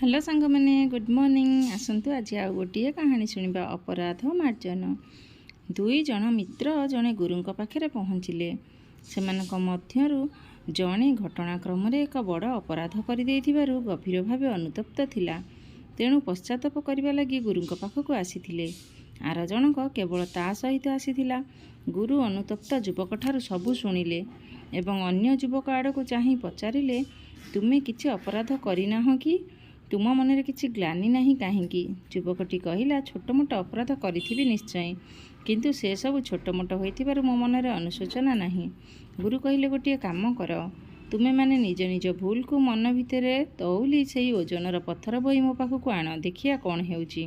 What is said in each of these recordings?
Hello सांग मैंने good morning. आसतु आज आउ गोटे कहानी शुणा अपराध मार्जन। दुई जन मित्र जड़े गुरु पाखे पहुँचिले। सेमानक मध्यरु जड़े घटनाक्रम एक बड़ अपराध कर गभीर भाव अनुतप्त थिला। तेणु पश्चाताप करने लगी गुरु पाखक आसी। आर जनक केवल ता सहित आसीथिला। गुरु अनुतप्त युवक ठारू सबू शुणिले एवं अन्य युवक आड़ को चाह पचारे, तुमे किछि अपराध करिनाह कि? तुम मनरे किछि ग्लानि नाही काहींकि? युवकटी कहिला, छोट मोट अपराध करिथिबि निश्चय, किंतु से सब छोट मोट होइथिबारु मो मनरे अनुशोचना नाही। गुरु कहिले, गोटे काम कर, तुमे माने निज निज भूल को मन भितरे तौली सेई ओजनर पत्थर बोई मो पाखकु आण, देखिया कौन हेउची।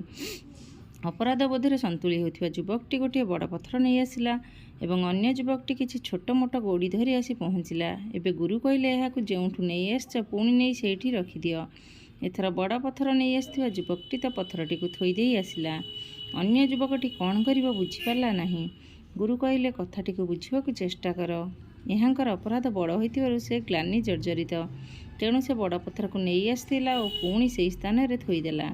अपराध बोधरे संतुली होथिबा युवकटी गोटे बड़ पत्थर नहीं आसिला एवं अन्य युवकटी किछि छोट मोट गोड़ी धरी आसी पहुँचिला। एबे गुरु कहिले, एहाकु जेउठु नहीं आसछ पुणी नहीं सेठी रखि दियो। एथर बड़ पत्थर नहीं आसथिबा युवकटी तो पत्थरटी को थोई देई आसिला। अन्य युवकटी कौन करिबो बुझिपारला नाही। गुरु कहिले, कथाटी को बुझिबाकु चेष्टा कर। एहांकर अपराध बड़ होइतिबारु से ग्लानि जर्जरित, तेणु से बड़ पत्थर को नहीं आसथिला और पुणी सेई स्थान रे थोई देला।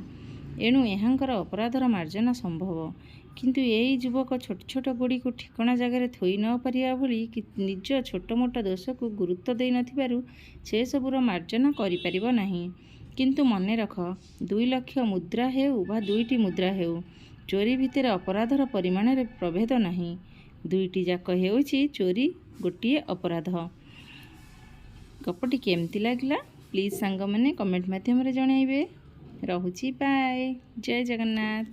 एणु एहांकर अपराधर मार्जना संभव, किंतु एई युवक छोट छोट गोड़ी को ठिकणा जगार थोई न पारिया भली निज छोट मोट दोष को गुरुत्व देई नथिबारु से सबुर मार्जना करि परिबो नाही। किंतु मने रख, 2 लाख मुद्रा हेउ बा 2टी मुद्रा हेउ, चोरी भितर अपराधर परिमाण रे प्रभेद नाही। 2टी जाक हेउची चोरी, गोटे अपराध। गपटी केमती लागला प्लीज सांग मैंने कमेंट माध्यम रे जणाइबे। रहुची, बाय, जय जगन्नाथ।